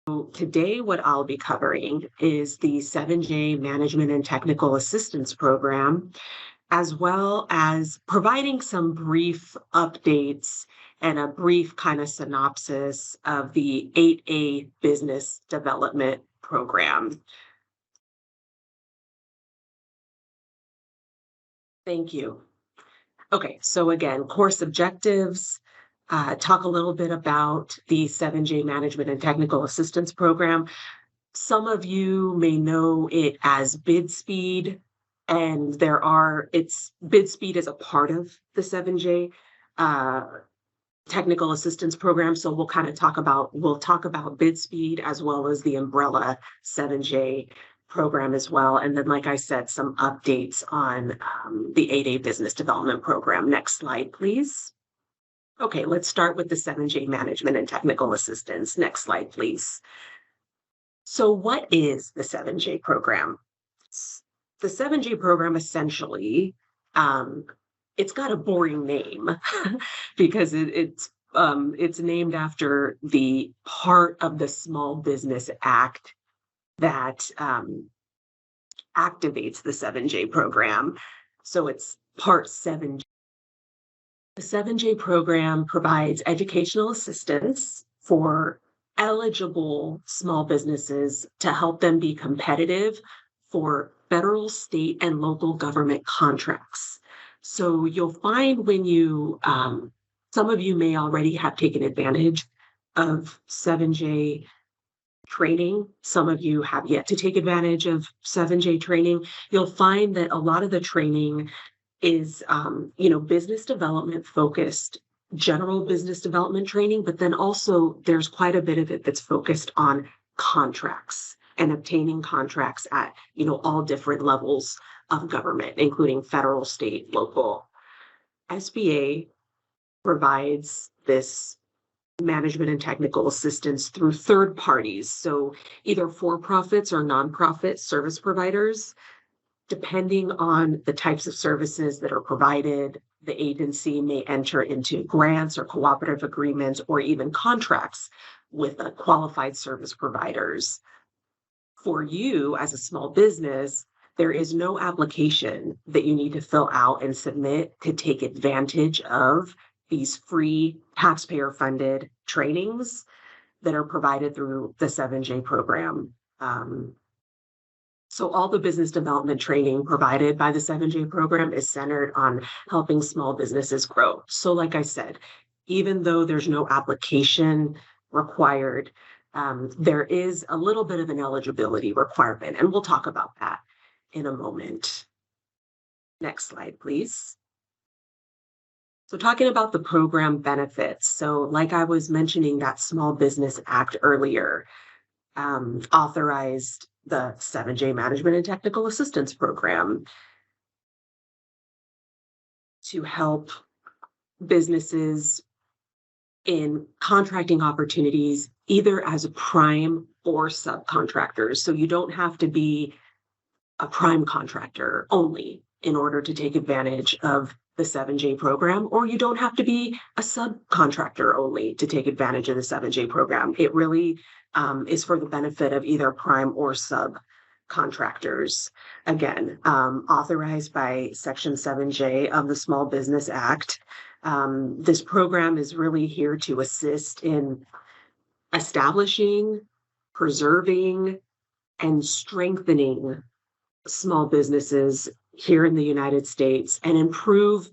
Today, what I'll be covering is the 7J Management and Technical Assistance Program, as well as providing some brief updates and a brief kind of synopsis of the 8A Business Development Program. Thank you. Okay, so again, course objectives. Talk a little bit about the 7J Management and Technical Assistance Program. Some of you may know it as bid speed, and bid speed is a part of the 7J technical assistance program. So we'll talk about bid speed as well as the umbrella 7J program as well. And then, like I said, some updates on the 8A business development program. Next slide, please. Okay, let's start with the 7J management and technical assistance. Next slide, please. So what is the 7J program? The 7J program essentially, it's got a boring name because it's named after the part of the Small Business Act that activates the 7J program. So it's Part 7J. The 7J program provides educational assistance for eligible small businesses to help them be competitive for federal, state, and local government contracts. So you'll find when some of you may already have taken advantage of 7J training. Some of you have yet to take advantage of 7J training. You'll find that a lot of the training is, business development focused, general business development training, but then also there's quite a bit of it that's focused on contracts and obtaining contracts at, all different levels of government, including federal, state, local. SBA provides this management and technical assistance through third parties. So either for-profits or nonprofit service providers. Depending on the types of services that are provided, the agency may enter into grants or cooperative agreements or even contracts with qualified service providers. For you as a small business, there is no application that you need to fill out and submit to take advantage of these free taxpayer-funded trainings that are provided through the 7J program. So all the business development training provided by the 7J program is centered on helping small businesses grow. So like I said, even though there's no application required, there is a little bit of an eligibility requirement, and we'll talk about that in a moment. Next slide, please. So talking about the program benefits. So like I was mentioning, that Small Business Act earlier authorized the 7J Management and Technical Assistance Program to help businesses in contracting opportunities, either as a prime or subcontractors. So you don't have to be a prime contractor only in order to take advantage of the 7J program, or you don't have to be a subcontractor only to take advantage of the 7J program. It really is for the benefit of either prime or subcontractors. Again, authorized by Section 7J of the Small Business Act. This program is really here to assist in establishing, preserving, and strengthening small businesses here in the United States and improve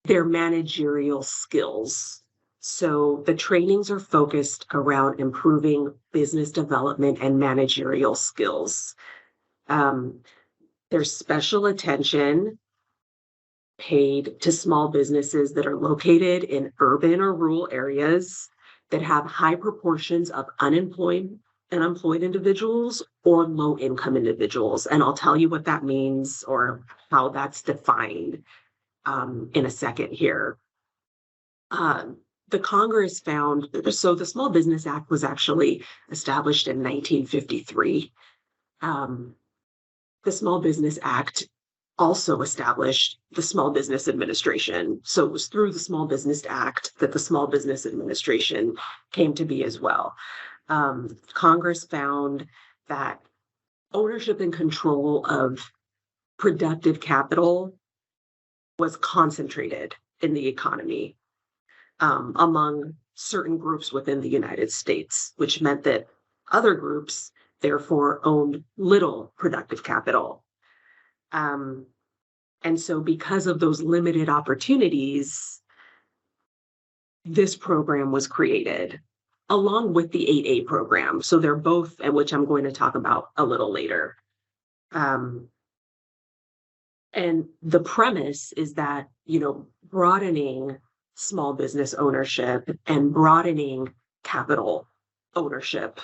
their managerial skills. So the trainings are focused around improving business development and managerial skills. There's special attention paid to small businesses that are located in urban or rural areas that have high proportions of unemployed individuals or low-income individuals. And I'll tell you what that means or how that's defined in a second here. The Congress found, so the Small Business Act was actually established in 1953. The Small Business Act also established the Small Business Administration. So it was through the Small Business Act that the Small Business Administration came to be as well. Congress found that ownership and control of productive capital was concentrated in the economy among certain groups within the United States, which meant that other groups therefore owned little productive capital. And so because of those limited opportunities, this program was created along with the 8A program. So they're both, and which I'm going to talk about a little later. And the premise is that, broadening small business ownership and broadening capital ownership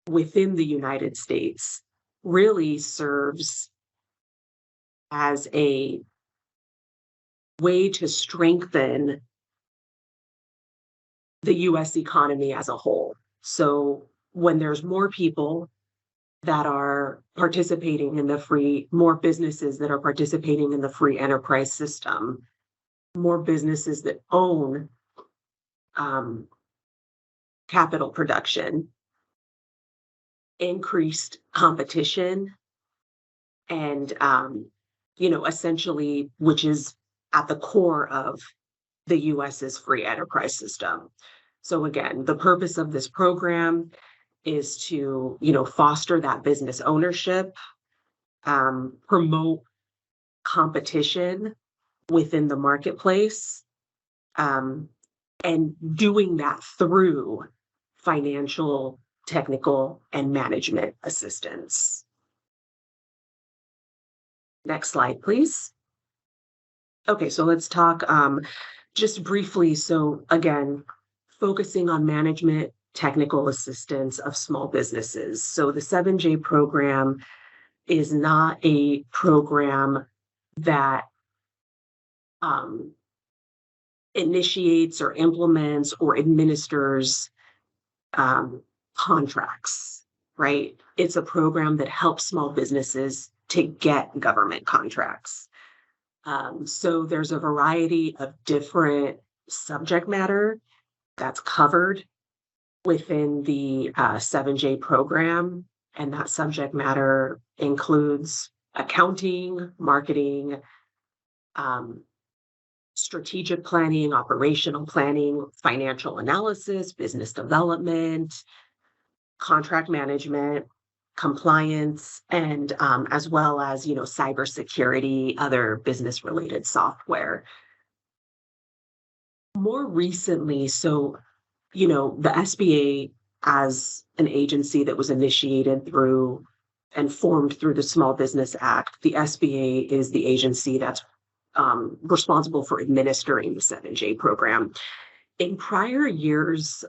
within the United States really serves as a way to strengthen the US economy as a whole. So when there's more people that are participating in more businesses that are participating in the free enterprise system, more businesses that own capital production, increased competition, and, essentially, which is at the core of the US's free enterprise system. So again, the purpose of this program is to, foster that business ownership, promote competition within the marketplace, and doing that through financial, technical, and management assistance. Next slide, please. Okay, so let's talk just briefly. So again, focusing on management, technical assistance of small businesses. So the 7J program is not a program that initiates or implements or administers contracts, right? It's a program that helps small businesses to get government contracts. So there's a variety of different subject matter that's covered within the 7J program, and that subject matter includes accounting, marketing, strategic planning, operational planning, financial analysis, business development, contract management, compliance, and as well as, cybersecurity, other business-related software. More recently, so, the SBA as an agency that was initiated through and formed through the Small Business Act, the SBA is the agency that's responsible for administering the 7J program. In prior years,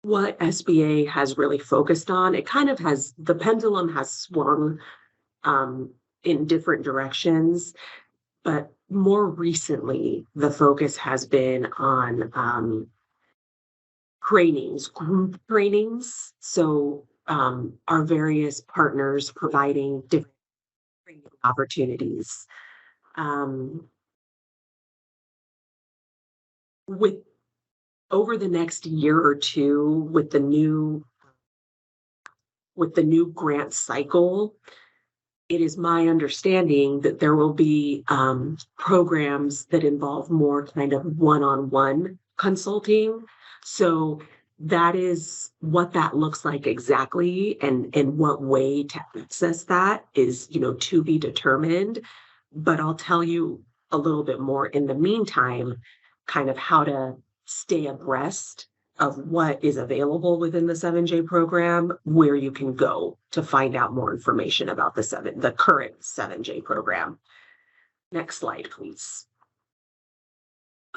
what SBA has really focused on, the pendulum has swung in different directions, but more recently, the focus has been on group trainings. So our various partners providing different training opportunities. With over the next year or two, with the new grant cycle, it is my understanding that there will be programs that involve more kind of one-on-one consulting. So that is what that looks like exactly, and in what way to access that is, to be determined. But I'll tell you a little bit more in the meantime, kind of how to stay abreast of what is available within the 7J program, where you can go to find out more information about the current 7J program. Next slide, please.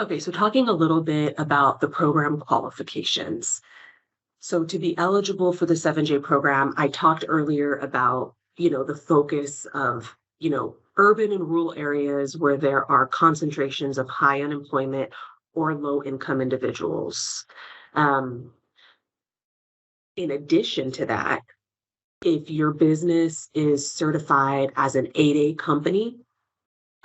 Okay, so talking a little bit about the program qualifications. So to be eligible for the 7J program, I talked earlier about, the focus of, urban and rural areas where there are concentrations of high unemployment or low income individuals. In addition to that, if your business is certified as an 8A company,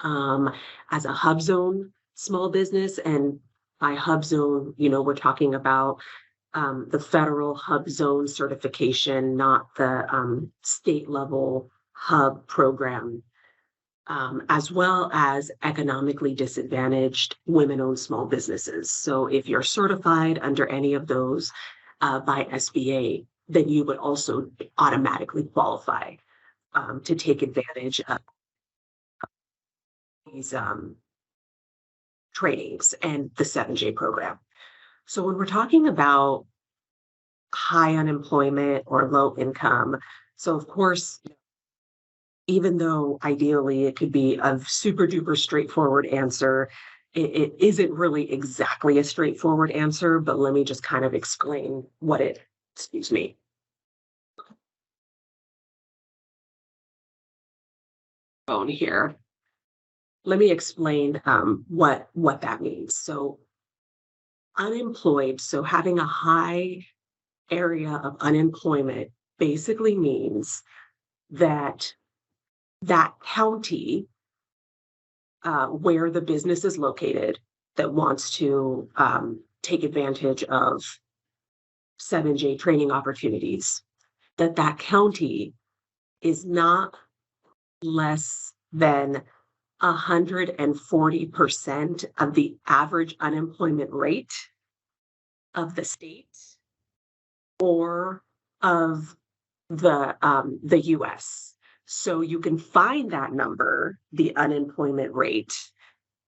as a hub zone small business, and by hub zone, we're talking about the federal hub zone certification, not the state level hub program, as well as economically disadvantaged women-owned small businesses. So if you're certified under any of those by SBA, then you would also automatically qualify to take advantage of these trainings and the 7J program. So when we're talking about high unemployment or low income, so of course, even though ideally it could be a super duper straightforward answer, it isn't really exactly a straightforward answer, but let me just kind of explain excuse me. Phone here. Let me explain what that means. So unemployed, so having a high area of unemployment basically means that county where the business is located that wants to take advantage of 7J training opportunities, that county is not less than 140% of the average unemployment rate of the state or of the US. So you can find that number, the unemployment rate,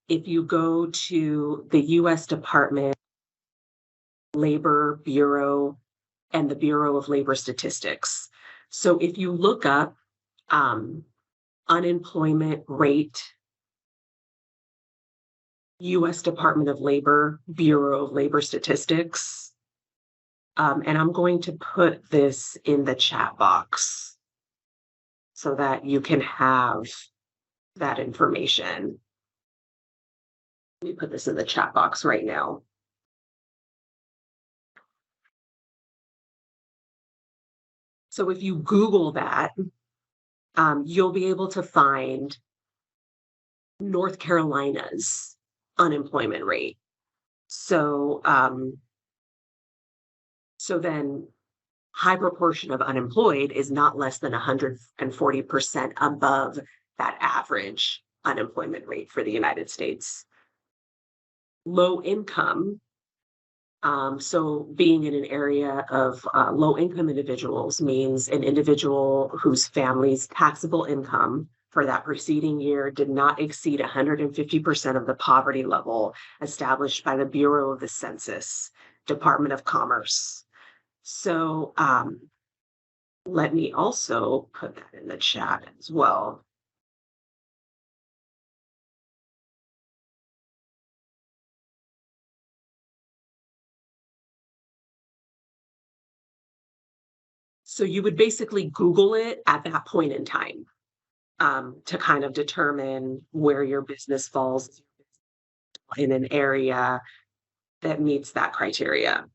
if you go to the US Department Labor Bureau and the Bureau of Labor Statistics. So if you look up unemployment rate, US Department of Labor, Bureau of Labor Statistics, and I'm going to put this in the chat box so that you can have that information. Let me put this in the chat box right now. So if you Google that, you'll be able to find North Carolina's unemployment rate. So, so then high proportion of unemployed is not less than 140% above that average unemployment rate for the United States. Low income, so being in an area of low income individuals means an individual whose family's taxable income for that preceding year did not exceed 150% of the poverty level established by the Bureau of the Census, Department of Commerce. So let me also put that in the chat as well. So you would basically Google it at that point in time to kind of determine where your business falls in an area that meets that criteria.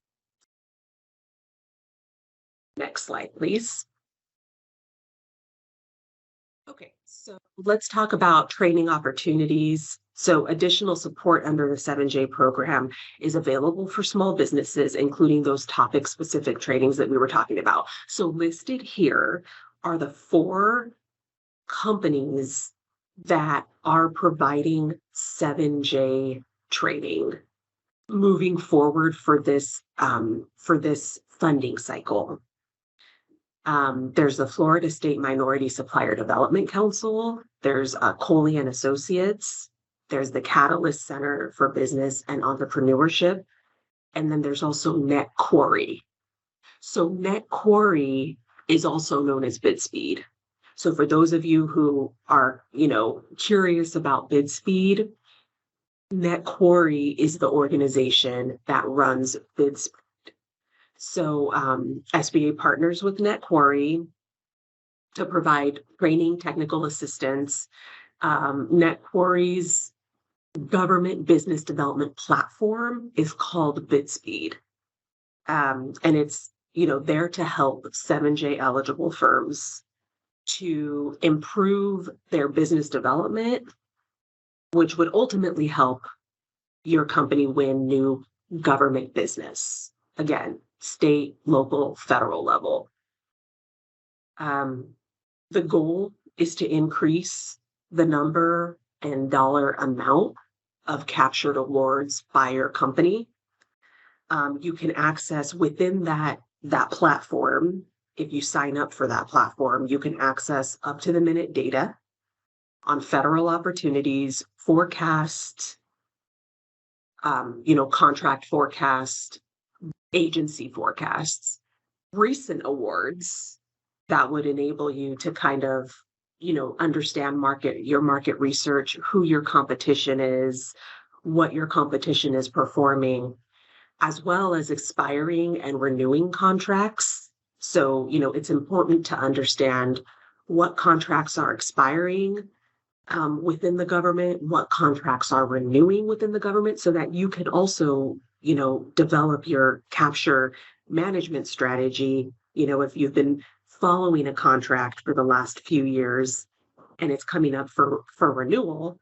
Next slide, please. Okay, so let's talk about training opportunities. So additional support under the 7J program is available for small businesses, including those topic-specific trainings that we were talking about. So listed here are the 4 companies that are providing 7J training moving forward for this funding cycle. There's the Florida State Minority Supplier Development Council. There's Coley and Associates. There's the Catalyst Center for Business and Entrepreneurship. And then there's also Net Quarry. So Net Quarry is also known as BidSpeed. So for those of you who are, curious about BidSpeed, Net Quarry is the organization that runs BidSpeed. So SBA partners with Net Quarry to provide training, technical assistance. Net Quarry's government business development platform is called BidSpeed. And it's, there to help 7J eligible firms to improve their business development, which would ultimately help your company win new government business. Again, state, local, federal level. The goal is to increase the number and dollar amount of captured awards by your company. You can access within that platform. If you sign up for that platform, you can access up to the minute data on federal opportunities, forecast, contract forecast, agency forecasts, recent awards that would enable you to kind of, understand your market research, who your competition is, what your competition is performing, as well as expiring and renewing contracts. So, it's important to understand what contracts are expiring within the government, what contracts are renewing within the government, so that you can also, develop your capture management strategy. If you've been following a contract for the last few years and it's coming up for renewal,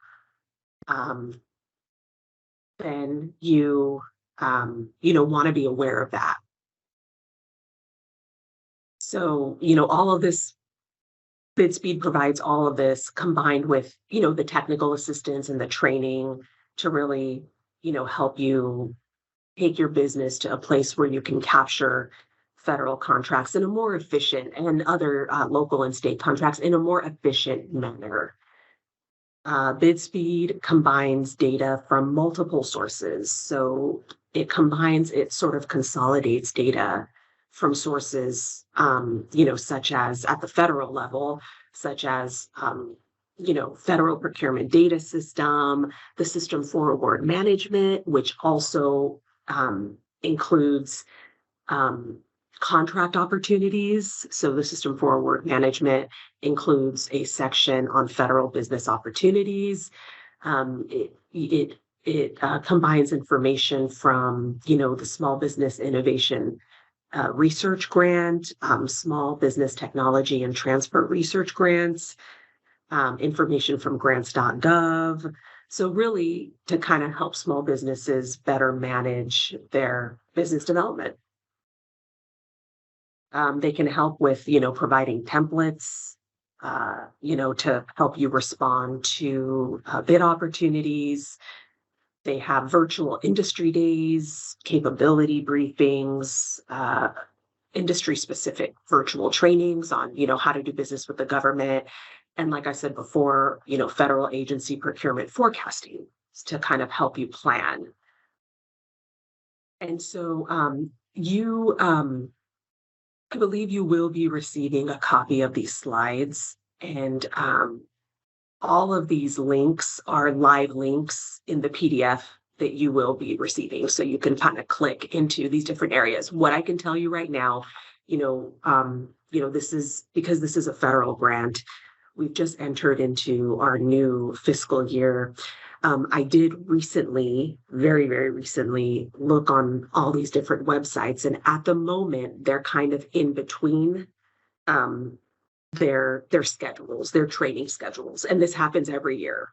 then you want to be aware of that. So, all of this, BidSpeed provides all of this combined with, the technical assistance and the training to really, help you take your business to a place where you can capture federal contracts in a more efficient, and other local and state contracts in a more efficient manner. BidSpeed combines data from multiple sources. So it sort of consolidates data from sources, such as at the federal level, such as, federal procurement data system, the system for award management, which also includes contract opportunities. So the system for award management includes a section on federal business opportunities. It combines information from, the Small Business Innovation Research Grant, Small Business Technology and Transfer Research Grants, information from grants.gov. So really to kind of help small businesses better manage their business development. They can help with, providing templates, to help you respond to bid opportunities. They have virtual industry days, capability briefings, industry-specific virtual trainings on, how to do business with the government. And like I said before, federal agency procurement forecasting to kind of help you plan. And so I believe you will be receiving a copy of these slides, and all of these links are live links in the PDF that you will be receiving. So you can kind of click into these different areas. What I can tell you right now, this is because this is a federal grant. We've just entered into our new fiscal year. I did recently, very, very recently, look on all these different websites, and at the moment, they're kind of in between their schedules, their training schedules, and this happens every year.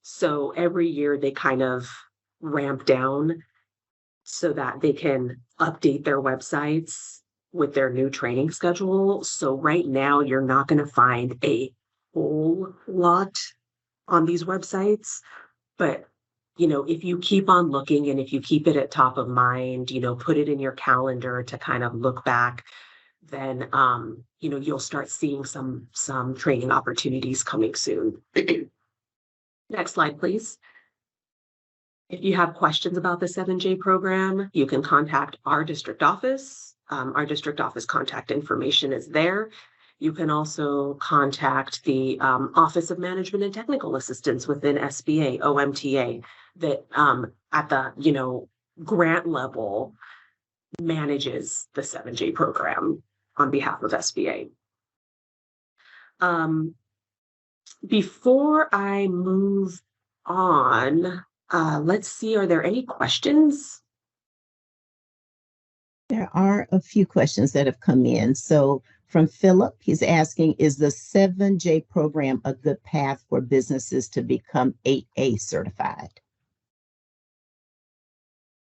So every year they kind of ramp down so that they can update their websites with their new training schedule. So right now, you're not going to find a whole lot on these websites. But, if you keep on looking and if you keep it at top of mind, put it in your calendar to kind of look back, then, you'll start seeing some training opportunities coming soon. Next slide, please. If you have questions about the 7J program, you can contact our district office. Our district office contact information is there. You can also contact the Office of Management and Technical Assistance within SBA, OMTA, that at the, grant level manages the 7J program on behalf of SBA. Before I move on, let's see, are there any questions? There are a few questions that have come in. So from Philip, he's asking, is the 7J program a good path for businesses to become 8A certified?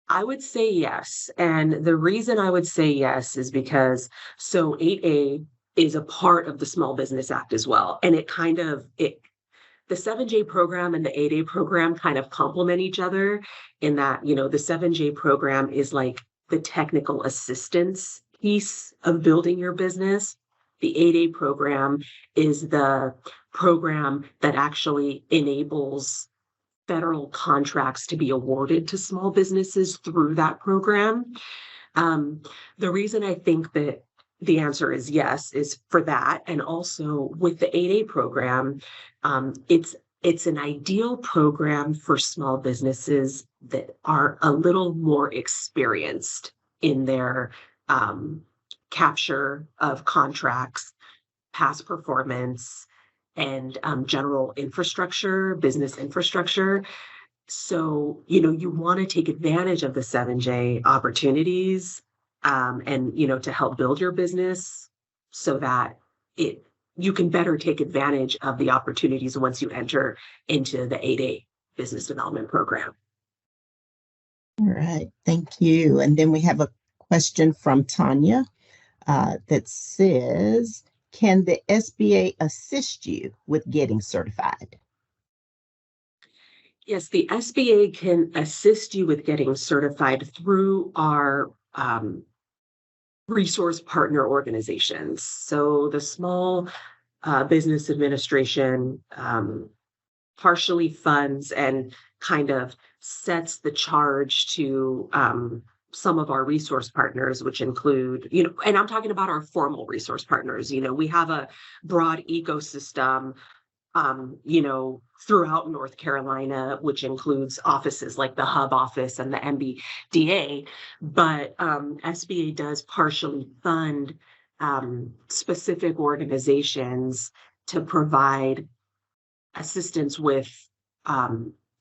I would say yes. And the reason I would say yes is because so 8A is a part of the Small Business Act as well. And it the 7J program and the 8A program kind of complement each other in that, the 7J program is like the technical assistance piece of building your business. The 8A program is the program that actually enables federal contracts to be awarded to small businesses through that program. Um, the reason I think that the answer is yes is for that, and also with the 8A program, it's an ideal program for small businesses that are a little more experienced in their um, capture of contracts, past performance, and general infrastructure, business infrastructure. So, you want to take advantage of the 7J opportunities, and, to help build your business so that it you can better take advantage of the opportunities once you enter into the 8A business development program. All right, thank you. And then we have a question from Tanya that says, can the SBA assist you with getting certified? Yes, the SBA can assist you with getting certified through our resource partner organizations. So the Small Business Administration partially funds and kind of sets the charge to some of our resource partners, which include, and I'm talking about our formal resource partners. We have a broad ecosystem, throughout North Carolina, which includes offices like the Hub office and the MBDA. But SBA does partially fund specific organizations to provide assistance with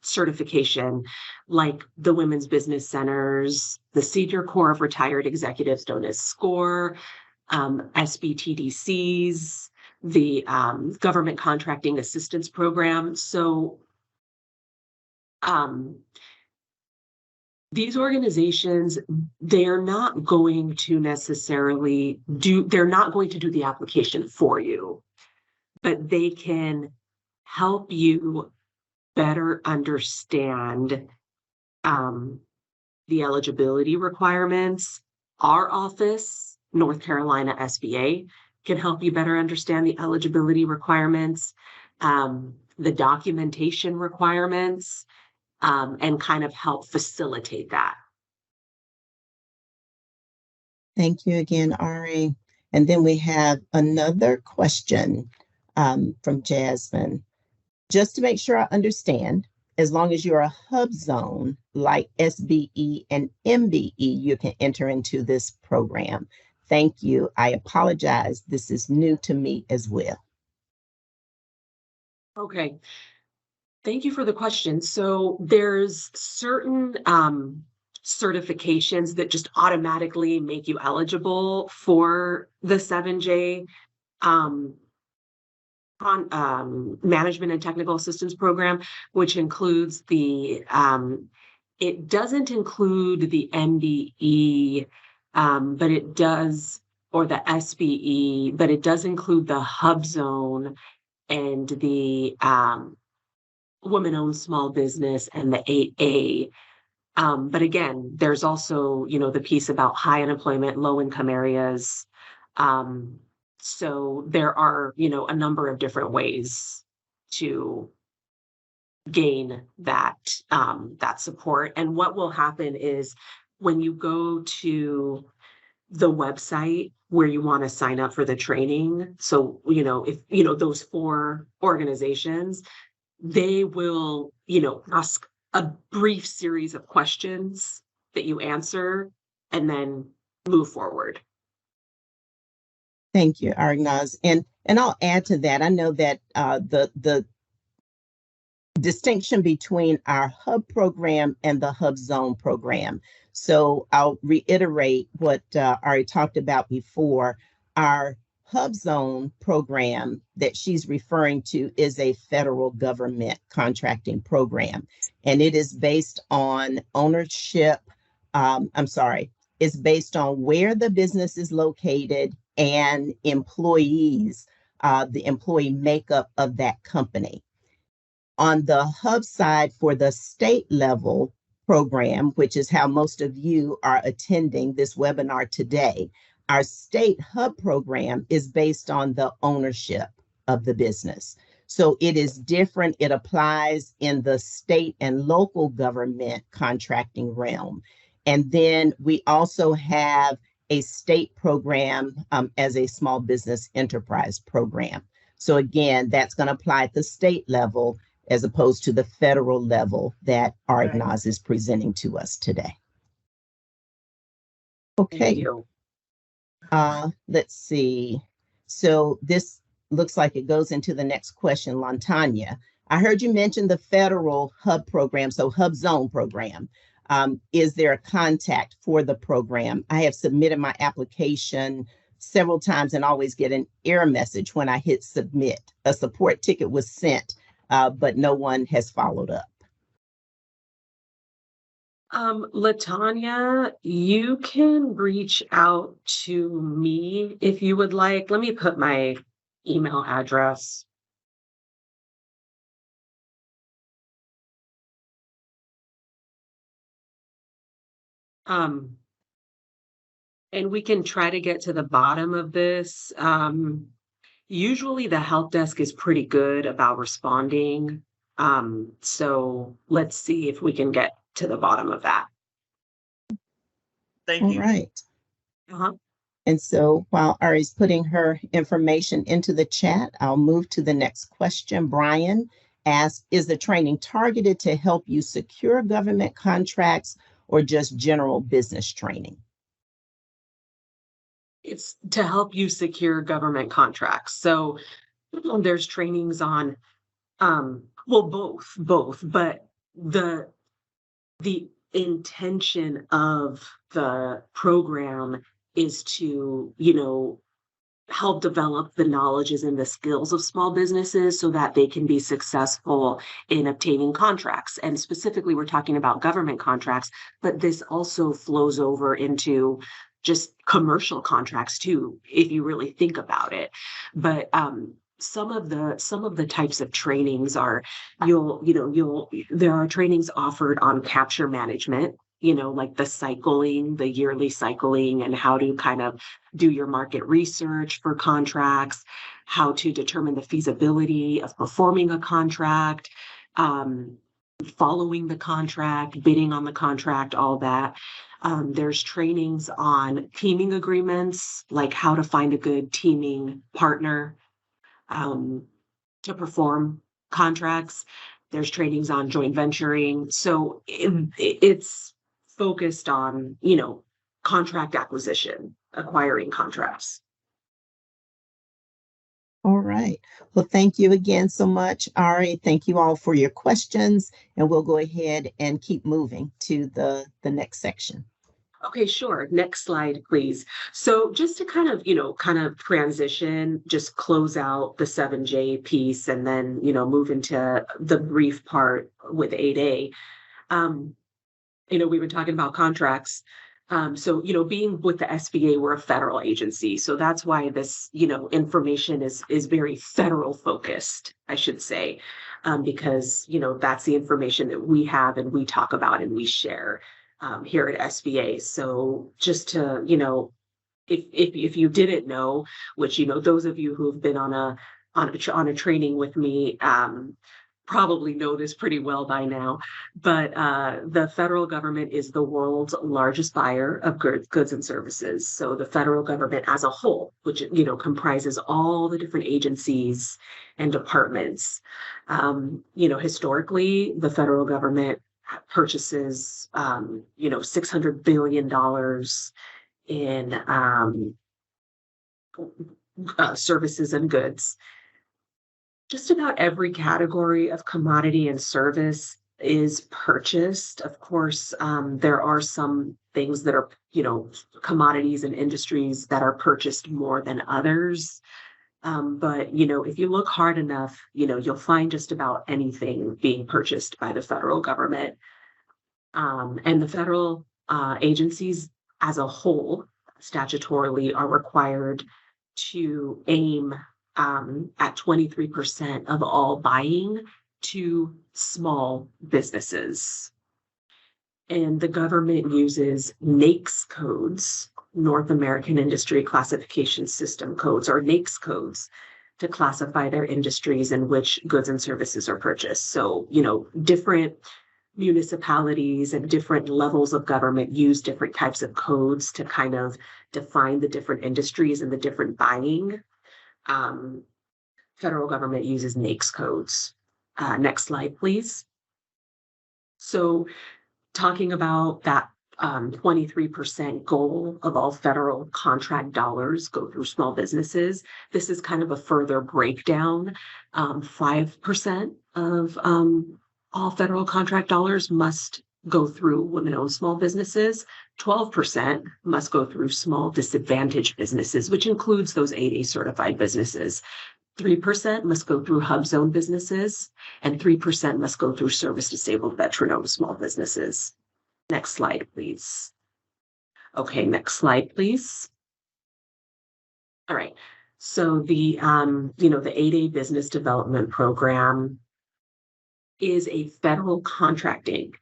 certification, like the Women's Business Centers, the Senior Corps of Retired Executives known as SCORE, SBTDCs, the Government Contracting Assistance Program. So these organizations, they're not going to do the application for you, but they can help you better understand the eligibility requirements. Our office, North Carolina SBA, can help you better understand the eligibility requirements, the documentation requirements, and kind of help facilitate that. Thank you again, Ari. And then we have another question from Jasmine. Just to make sure I understand, as long as you're a hub zone like SBE and MBE, you can enter into this program. Thank you. I apologize. This is new to me as well. Okay. Thank you for the question. So there's certain certifications that just automatically make you eligible for the 7J management and technical assistance program, which includes it doesn't include the MBE, but it does, or the SBE, but it does include the hub zone and the women-owned small business and the 8A. But again, there's also, the piece about high unemployment, low income areas. So there are, a number of different ways to gain that support. And what will happen is when you go to the website where you want to sign up for the training. So, if, those 4 organizations, they will, ask a brief series of questions that you answer and then move forward. Thank you, Arnaz. And I'll add to that. I know that the distinction between our hub program and the hub zone program. So I'll reiterate what Ari talked about before. Our hub zone program that she's referring to is a federal government contracting program, and it is based on ownership I'm sorry, it's based on where the business is located and employees, the employee makeup of that company. On the hub side for the state level program, which is how most of you are attending this webinar today, our state hub program is based on the ownership of the business. So it is different. It applies in the state and local government contracting realm. And then we also have a state program as a small business enterprise program. So again, that's going to apply at the state level as opposed to the federal level that ARGNAS is presenting to us today. Okay, let's see. So this looks like it goes into the next question, Lantanya. I heard you mention the federal hub program, so hub zone program. Is there a contact for the program? I have submitted my application several times and always get an error message when I hit submit. A support ticket was sent, but no one has followed up. Latanya, you can reach out to me if you would like. Let me put my email address. And we can try to get to the bottom of this. Usually the help desk is pretty good about responding. So let's see if we can get to the bottom of that. Thank you. All right. And so while Ari's putting her information into the chat, I'll move to the next question. Brian asked, is the training targeted to help you secure government contracts or just general business training? It's to help you secure government contracts. So there's trainings on, well, both, but the intention of the program is to, help develop the knowledges and the skills of small businesses so that they can be successful in obtaining contracts. And specifically, we're talking about government contracts, but this also flows over into just commercial contracts too, if you really think about it. But some of the types of trainings are there are trainings offered on capture management, like the yearly cycling, and how to kind of do your market research for contracts, how to determine the feasibility of performing a contract, following the contract, bidding on the contract, all that. There's trainings on teaming agreements, like how to find a good teaming partner to perform contracts. There's trainings on joint venturing. So it's focused on, contract acquisition, acquiring contracts. All right. Well, thank you again so much, Ari. Thank you all for your questions, and we'll go ahead and keep moving to the next section. Okay, sure. Next slide, please. So just to kind of transition, just close out the 7J piece and then, move into the brief part with 8A. We've been talking about contracts. So, being with the SBA, we're a federal agency. So that's why this, information is very federal focused, I should say, because, that's the information that we have and we talk about and we share here at SBA. So just to, if you didn't know, which, those of you who've been on a training with me, probably know this pretty well by now, but the federal government is the world's largest buyer of goods and services. So the federal government as a whole, which, comprises all the different agencies and departments. Historically, the federal government purchases, $600 billion in services and goods. Just about every category of commodity and service is purchased. Of course, there are some things that are, commodities and industries that are purchased more than others. But, if you look hard enough, you'll find just about anything being purchased by the federal government. And the federal agencies as a whole statutorily are required to aim at 23% of all buying to small businesses. And the government uses NAICS codes, North American Industry Classification System codes, or NAICS codes, to classify their industries in which goods and services are purchased. So, different municipalities and different levels of government use different types of codes to kind of define the different industries and the different buying. Federal government uses NAICS codes. Next slide, please. So talking about that 23% goal of all federal contract dollars go through small businesses. This is kind of a further breakdown. 5% of all federal contract dollars must go through women-owned small businesses. 12% must go through small disadvantaged businesses, which includes those 8A certified businesses. 3% must go through hub zone businesses, and 3% must go through service disabled veteran-owned small businesses. Next slide, please. Okay, next slide, please. All right. So the 8A Business Development Program is a federal contracting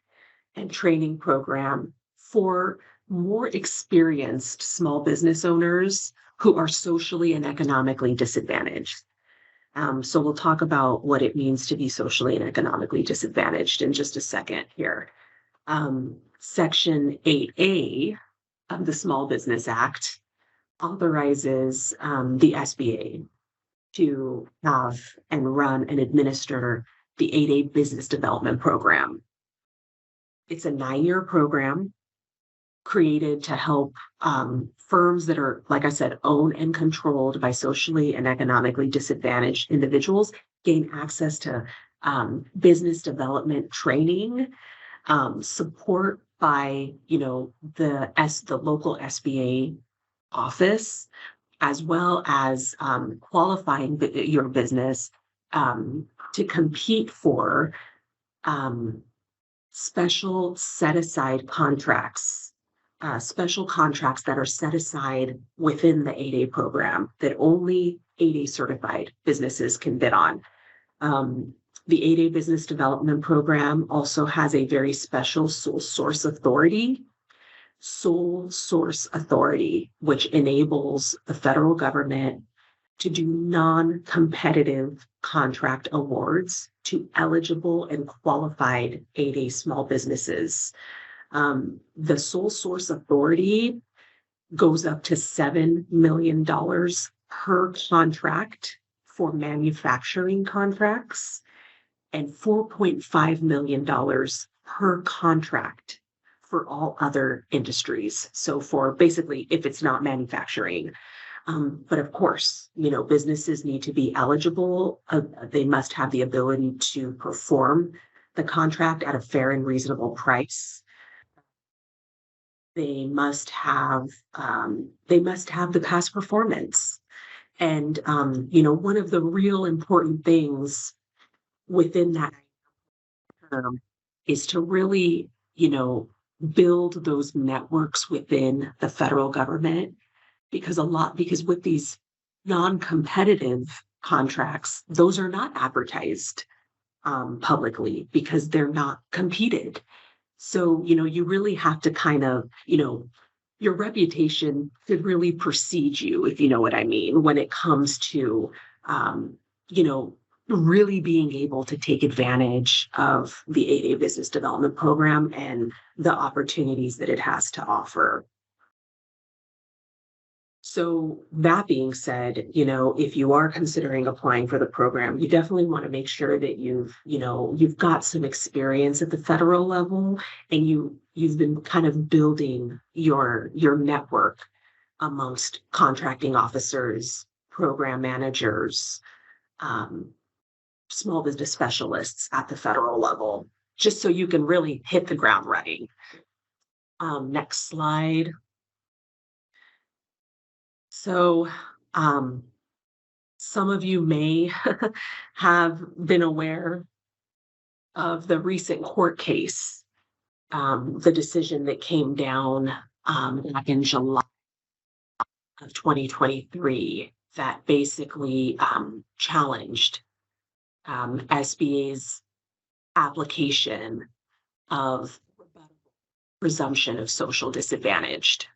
and training program for more experienced small business owners who are socially and economically disadvantaged. So we'll talk about what it means to be socially and economically disadvantaged in just a second here. Section 8A of the Small Business Act authorizes the SBA to have and run and administer the 8A Business Development Program. It's a 9-year program created to help firms that are, like I said, owned and controlled by socially and economically disadvantaged individuals gain access to business development training, support by the local SBA office, as well as qualifying your business to compete for special set-aside contracts, special contracts that are set aside within the 8A program that only 8A certified businesses can bid on. The 8A Business Development Program also has a very special sole source authority, which enables the federal government to do non-competitive contract awards to eligible and qualified 8A small businesses. The sole source authority goes up to $7 million per contract for manufacturing contracts and $4.5 million per contract for all other industries. So for basically, if it's not manufacturing, but of course, businesses need to be eligible. They must have the ability to perform the contract at a fair and reasonable price. They must have the past performance. And, one of the real important things within that term is to really, build those networks within the federal government, because with these non-competitive contracts, those are not advertised publicly because they're not competed. So, you really have to kind of, your reputation should really precede you, if you know what I mean, when it comes to, really being able to take advantage of the 8A Business Development Program and the opportunities that it has to offer. So that being said, if you are considering applying for the program, you definitely want to make sure that you've got some experience at the federal level, and you've been kind of building your network amongst contracting officers, program managers, small business specialists at the federal level, just so you can really hit the ground running. Next slide. So some of you may have been aware of the recent court case the decision that came down back in July of 2023 that basically challenged SBA's application of presumption of social disadvantaged.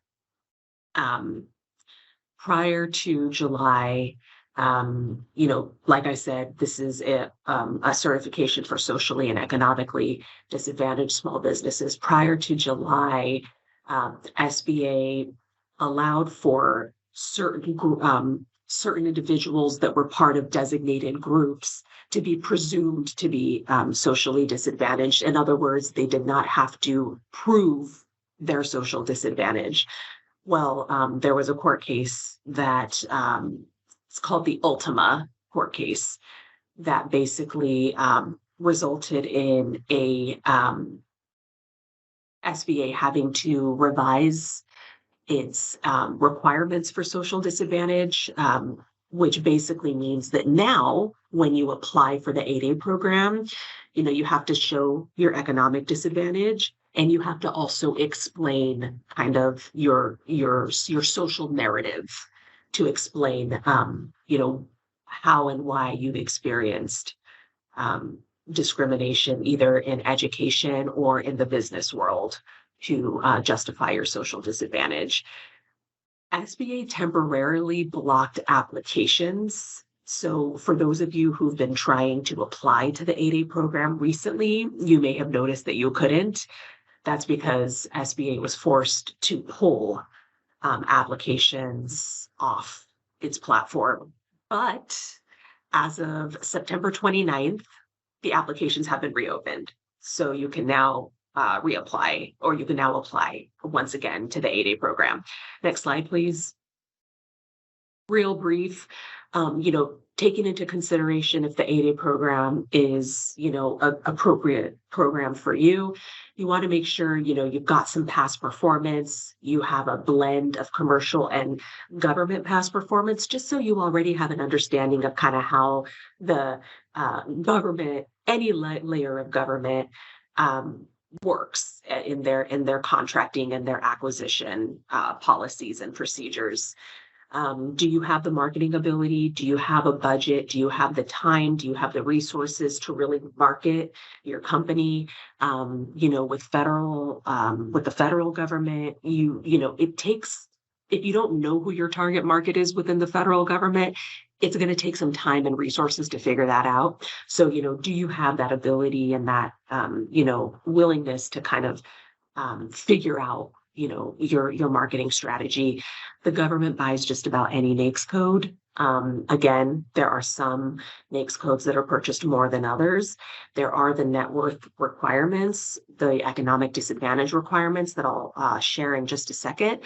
Prior to July, like I said, this is a certification for socially and economically disadvantaged small businesses. Prior to July, SBA allowed for certain individuals that were part of designated groups to be presumed to be socially disadvantaged. In other words, they did not have to prove their social disadvantage. Well, there was a court case that it's called the Ultima court case that basically resulted in a SBA having to revise its requirements for social disadvantage, which basically means that now when you apply for the 8A program, you have to show your economic disadvantage, and you have to also explain kind of your social narrative to explain, how and why you've experienced discrimination either in education or in the business world to justify your social disadvantage. SBA temporarily blocked applications. So for those of you who've been trying to apply to the 8A program recently, you may have noticed that you couldn't. That's because SBA was forced to pull applications off its platform. But as of September 29th, the applications have been reopened. So you can now reapply, or you can now apply once again to the 8A program. Next slide, please. Real brief, taking into consideration if the 8A program is, an appropriate program for you, you want to make sure, you've got some past performance, you have a blend of commercial and government past performance, just so you already have an understanding of kind of how the government, any layer of government, works in their contracting and their acquisition policies and procedures. Do you have the marketing ability? Do you have a budget? Do you have the time? Do you have the resources to really market your company? With the federal government, it takes, if you don't know who your target market is within the federal government, it's going to take some time and resources to figure that out. So, do you have that ability and that, willingness to kind of figure out, your marketing strategy? The government buys just about any NAICS code. Again, there are some NAICS codes that are purchased more than others. There are the net worth requirements, the economic disadvantage requirements that I'll share in just a second.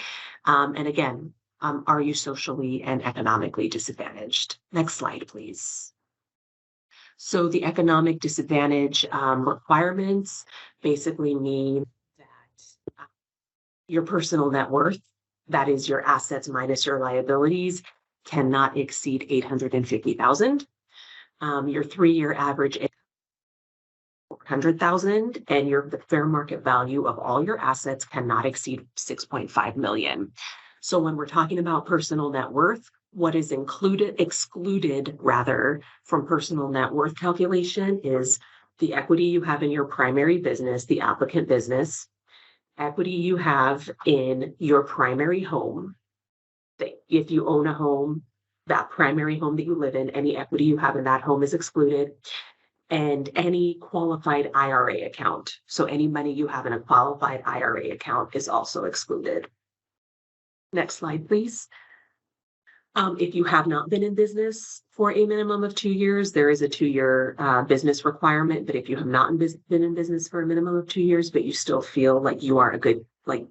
And again, are you socially and economically disadvantaged? Next slide, please. So the economic disadvantage requirements basically mean that your personal net worth, that is your assets minus your liabilities, cannot exceed $850,000. Your 3-year average is $400,000, and the fair market value of all your assets cannot exceed $6.5 million. So when we're talking about personal net worth, what is excluded from personal net worth calculation is the equity you have in your primary business, the applicant business, equity you have in your primary home. If you own a home, that primary home that you live in, any equity you have in that home is excluded, and any qualified IRA account. So any money you have in a qualified IRA account is also excluded. Next slide, please. If you have not been in business for a minimum of 2 years, there is a 2-year business requirement. But if you have not been in business for a minimum of 2 years, but you still feel like you are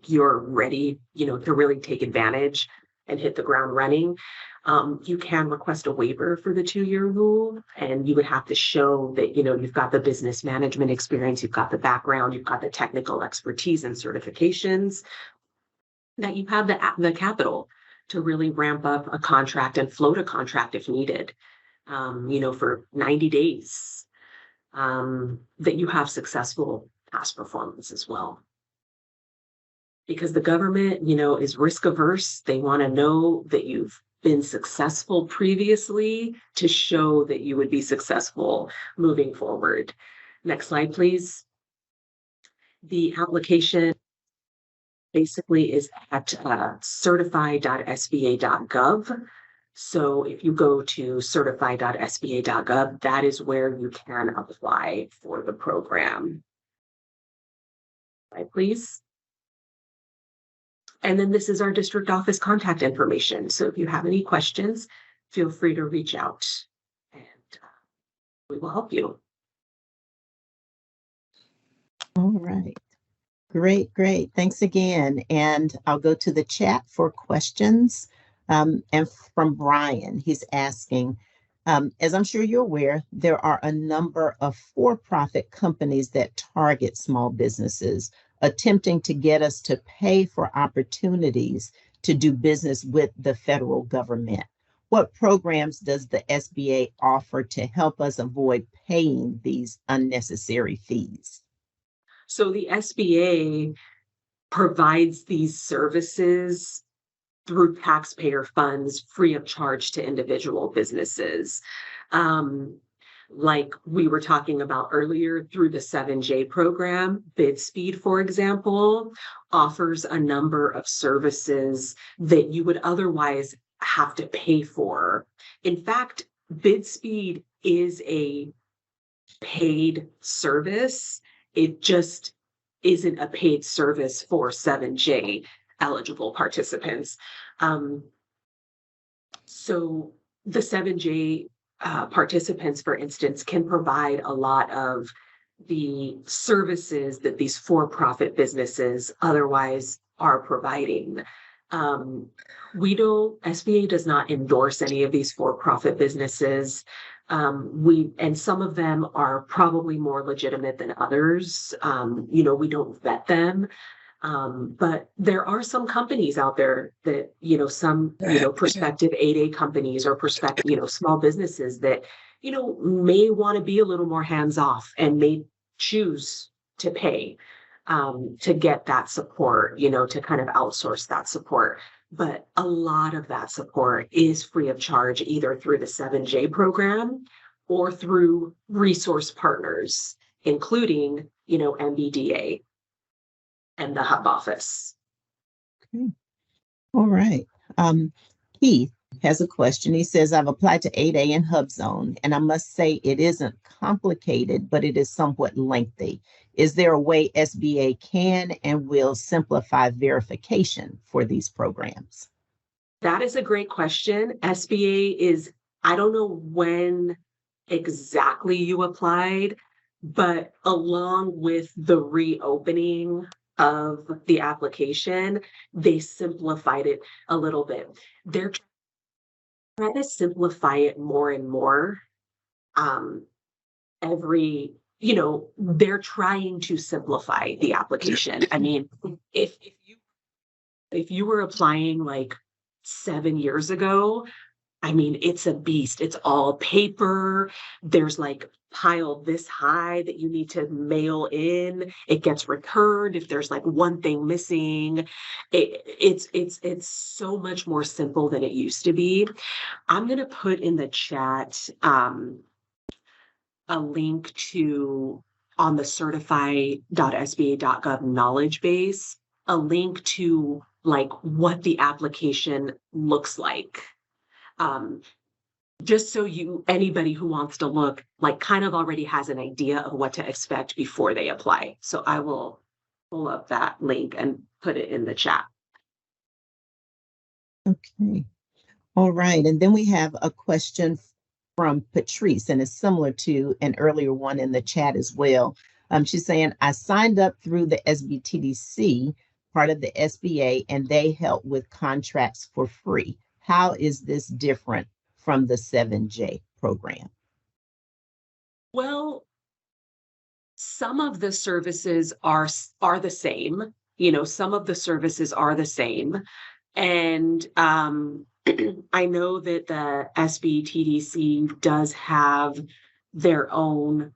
you're ready, to really take advantage and hit the ground running, you can request a waiver for the 2-year rule. And you would have to show that, you've got the business management experience, you've got the background, you've got the technical expertise and certifications, that you have the capital to really ramp up a contract and float a contract if needed, for 90 days, that you have successful past performance as well. because the government, is risk averse. They want to know that you've been successful previously to show that you would be successful moving forward. Next slide, please. The application basically is at certify.sba.gov. So if you go to certify.sba.gov, that is where you can apply for the program. Slide, please. And then this is our district office contact information. So if you have any questions, feel free to reach out and we will help you. All right. Great, great. Thanks again. And I'll go to the chat for questions. And from Brian, he's asking, as I'm sure you're aware, there are a number of for-profit companies that target small businesses, attempting to get us to pay for opportunities to do business with the federal government. What programs does the SBA offer to help us avoid paying these unnecessary fees? So the SBA provides these services through taxpayer funds free of charge to individual businesses. Like we were talking about earlier, through the 7J program, BidSpeed, for example, offers a number of services that you would otherwise have to pay for. In fact, BidSpeed is a paid service. It just isn't a paid service for 7J eligible participants. So the 7J participants, for instance, can provide a lot of the services that these for-profit businesses otherwise are providing. SBA does not endorse any of these for-profit businesses. And some of them are probably more legitimate than others. We don't vet them. But there are some companies out there that, some, prospective 8A companies or prospective, small businesses that, may want to be a little more hands-off and may choose to pay to get that support, to kind of outsource that support. But a lot of that support is free of charge, either through the 7J program or through resource partners, including, MBDA and the hub office. Okay. All right. Keith has a question. He says, I've applied to 8A in HubZone, and I must say it isn't complicated, but it is somewhat lengthy. Is there a way SBA can and will simplify verification for these programs? That is a great question. SBA is, I don't know when exactly you applied, but along with the reopening of the application, they simplified it a little bit. They're trying to simplify it more and more. They're trying to simplify the application. I mean, if you were applying like 7 years ago, I mean, it's a beast. It's all paper. There's like pile this high that you need to mail in. It gets returned if there's like one thing missing. It's so much more simple than it used to be. I'm gonna put in the chat a link to on the certify.sba.gov knowledge base, a link to like what the application looks like. Just so anybody who wants to look like kind of already has an idea of what to expect before they apply. So I will pull up that link and put it in the chat. Okay. All right. And then we have a question from Patrice, and it's similar to an earlier one in the chat as well. She's saying, I signed up through the SBTDC, part of the SBA, and they help with contracts for free. How is this different from the 7J program? Well, some of the services are the same. Some of the services are the same. And I know that the SBTDC does have their own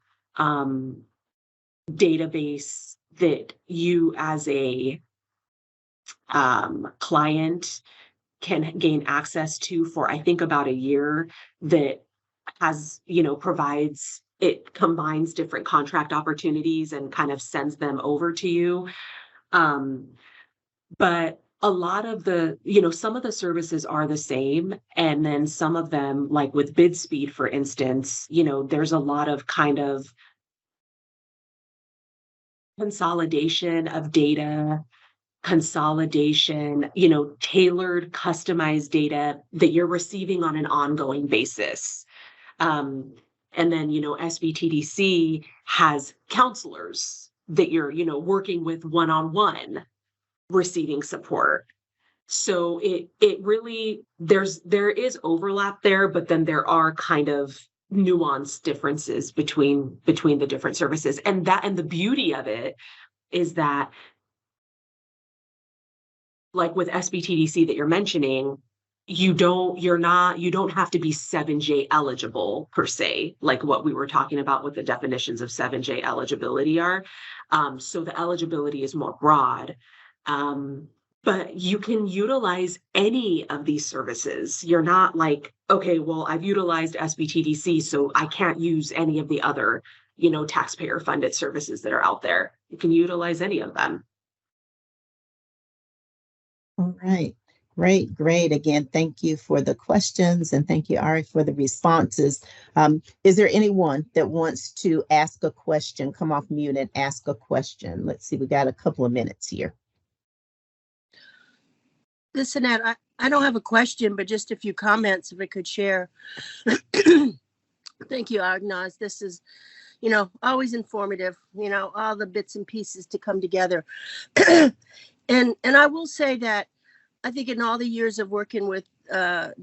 database that you as a client can gain access to for, I think, about a year, that has, provides, it combines different contract opportunities and kind of sends them over to you. Um, but a lot of the, some of the services are the same. And then some of them, like with bid speed, for instance, there's a lot of kind of consolidation of data, consolidation, tailored, customized data that you're receiving on an ongoing basis. Um, and then, SBTDC has counselors that you're, working with one-on-one, receiving support. So it really, there is overlap there, but then there are kind of nuanced differences between the different services. And the beauty of it is that, like with SBTDC that you're mentioning, you don't have to be 7J eligible per se, like what we were talking about with the definitions of 7J eligibility are. So the eligibility is more broad. But you can utilize any of these services. You're not like, okay, well, I've utilized SBTDC, so I can't use any of the other, taxpayer funded services that are out there. You can utilize any of them. All right. Great, great. Again, thank you for the questions and thank you, Ari, for the responses. Is there anyone that wants to ask a question? Come off mute and ask a question. Let's see, we got a couple of minutes here. Listen, Ed, I don't have a question, but just a few comments if I could share. Thank you, Agnes. This is, always informative, all the bits and pieces to come together. And I will say that I think in all the years of working with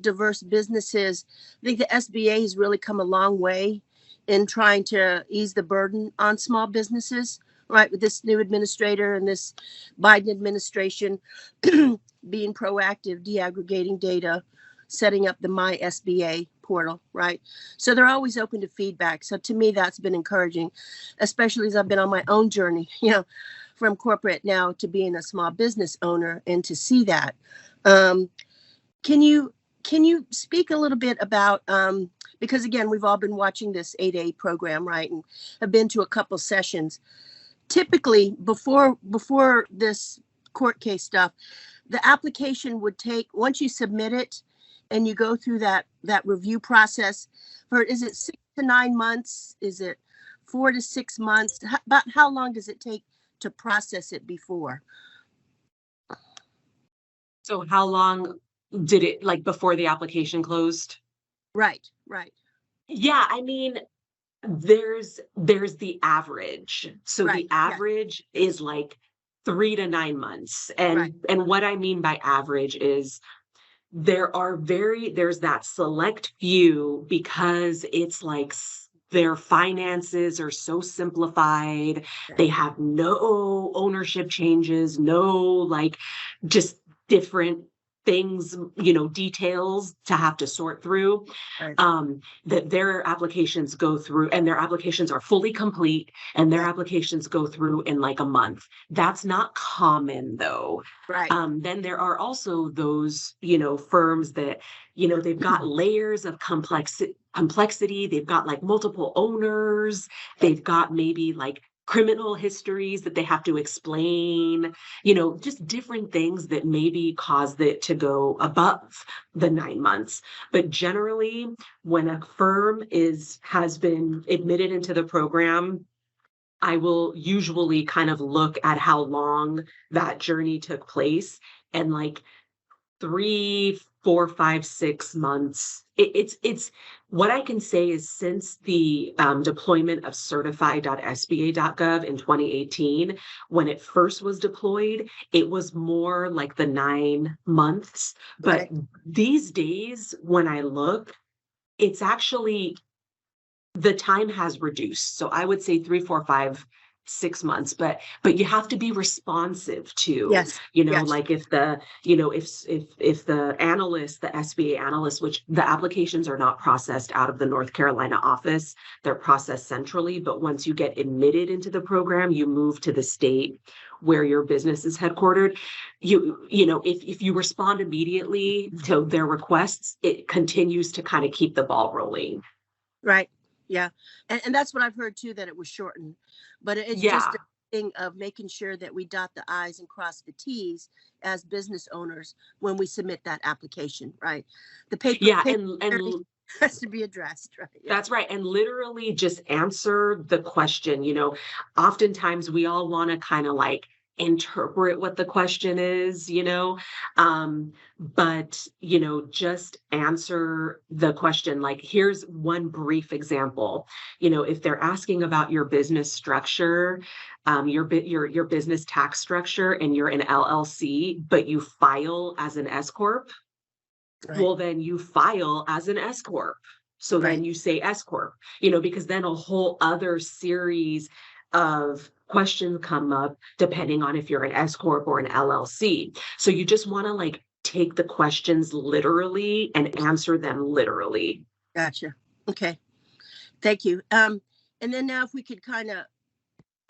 diverse businesses, I think the SBA has really come a long way in trying to ease the burden on small businesses, right? With this new administrator and this Biden administration being proactive, deaggregating data, setting up the My SBA portal, right? So they're always open to feedback. So to me, that's been encouraging, especially as I've been on my own journey, from corporate now to being a small business owner, and to see that. Can you speak a little bit about, because again, we've all been watching this 8A program, right? And have been to a couple sessions. Typically, before this court case stuff, the application would take, once you submit it and you go through that review process, is it 6 to 9 months? Is it 4 to 6 months? About how long does it take to process it before? So how long did it, like, before the application closed? Right. Yeah, I mean, there's the average. So Right, the average is like 3 to 9 months. And Right. and what I mean by average is there's that select few, because it's like their finances are so simplified. They have no ownership changes, no, like, just different things, details to have to sort through. Right. That their applications go through, and their applications are fully complete, and their applications go through in like a month. That's not common, though. Right. Then there are also those, firms that, they've got layers of complexity. They've got like multiple owners. They've got maybe like criminal histories that they have to explain, just different things that maybe caused it to go above the 9 months. But generally, when a firm has been admitted into the program, I will usually kind of look at how long that journey took place, and like 3, 4, 5, 6 months. It's what I can say is, since the deployment of certified.sba.gov in 2018, when it first was deployed, it was more like the 9 months. But these days, when I look, it's actually, the time has reduced. So I would say 3, 4, 5 6 months, but you have to be responsive to, Yes. Yes. like if the, if the analyst, the SBA analyst, which the applications are not processed out of the North Carolina office, they're processed centrally. But once you get admitted into the program, you move to the state where your business is headquartered. If you respond immediately to their requests, it continues to kind of keep the ball rolling. Right. Yeah. And that's what I've heard too, that it was shortened, but it's just Yeah. a thing of making sure that we dot the I's and cross the T's as business owners when we submit that application, right? The paper Yeah. paper has to be addressed, right? Yeah. That's right. And literally just answer the question. Oftentimes we all want to kind of like interpret what the question is, but, just answer the question. Like, here's one brief example. If they're asking about your business structure, your business tax structure, and you're an LLC, but you file as an S Corp, Right. well, then you file as an S Corp. So then Right. you say S Corp, because then a whole other series of questions come up depending on if you're an S Corp or an LLC. So you just want to like take the questions literally and answer them literally. Gotcha. Okay. Thank you. And then now if we could kind of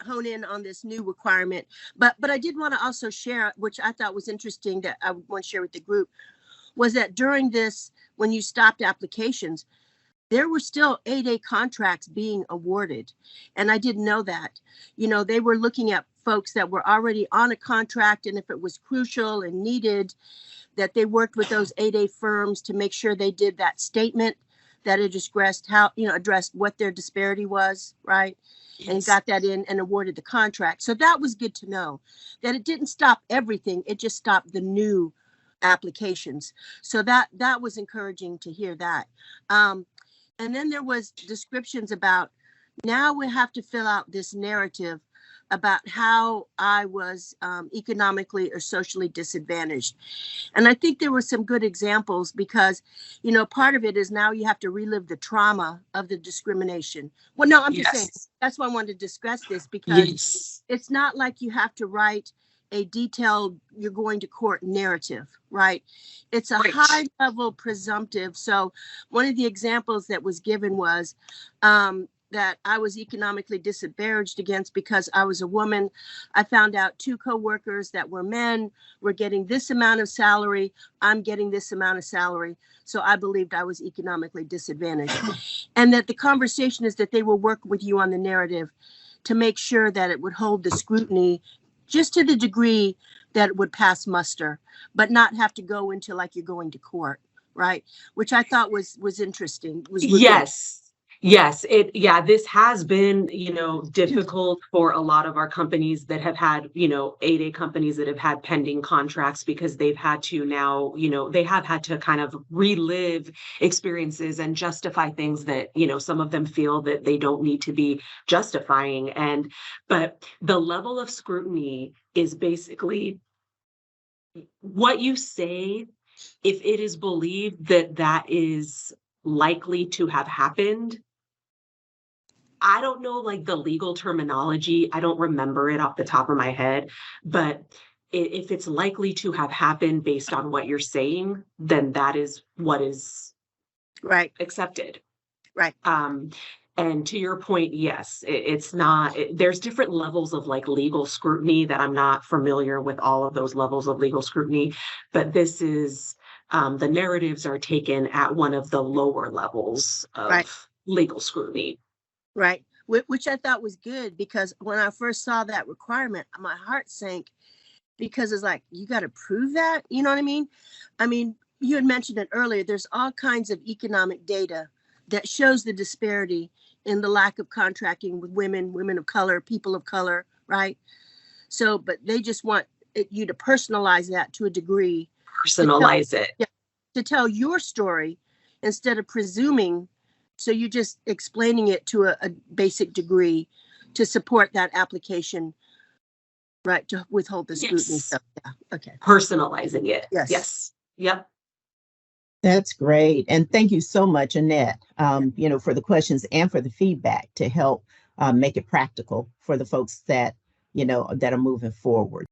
hone in on this new requirement, but I did want to also share, which I thought was interesting that I want to share with the group, was that during this, when you stopped applications, there were still 8A contracts being awarded. And I didn't know that. They were looking at folks that were already on a contract, and if it was crucial and needed, that they worked with those 8A firms to make sure they did that statement that it addressed addressed what their disparity was, right? And Yes. got that in and awarded the contract. So that was good to know, that it didn't stop everything. It just stopped the new applications. So that was encouraging to hear that. And then there was descriptions about, now we have to fill out this narrative about how I was economically or socially disadvantaged. And I think there were some good examples because, part of it is now you have to relive the trauma of the discrimination. Well, no, I'm just saying, that's why I wanted to discuss this, because it's not like you have to write a detailed, you're going to court narrative, right? It's a Right. high level presumptive. So one of the examples that was given was that I was economically disadvantaged against because I was a woman. I found out 2 coworkers that were men were getting this amount of salary. I'm getting this amount of salary. So I believed I was economically disadvantaged. And that the conversation is that they will work with you on the narrative to make sure that it would hold the scrutiny just to the degree that it would pass muster, but not have to go into like you're going to court, right? Which I thought was interesting. Yes. This has been, difficult for a lot of our companies that have had, 8A companies that have had pending contracts, because they've had to now, they have had to kind of relive experiences and justify things that, some of them feel that they don't need to be justifying. But the level of scrutiny is basically what you say, if it is believed that that is likely to have happened. I don't know like the legal terminology. I don't remember it off the top of my head, but if it's likely to have happened based on what you're saying, then that is what is right accepted. Right. And to your point, yes, it's not, there's different levels of like legal scrutiny that I'm not familiar with all of those levels of legal scrutiny, but this is, the narratives are taken at one of the lower levels of legal scrutiny. Right. Which I thought was good, because when I first saw that requirement, my heart sank, because it's like, you got to prove that. You know what I mean? I mean, you had mentioned it earlier. There's all kinds of economic data that shows the disparity in the lack of contracting with women of color, people of color. Right. So, but they just want you to personalize that to a degree. Personalize it. Yeah, to tell your story instead of presuming. So you're just explaining it to a basic degree to support that application, right? To withhold the scrutiny. Yes. So, yeah. Okay. Personalizing it. Yes. Yep. That's great. And thank you so much, Annette, for the questions and for the feedback to help make it practical for the folks that, that are moving forward.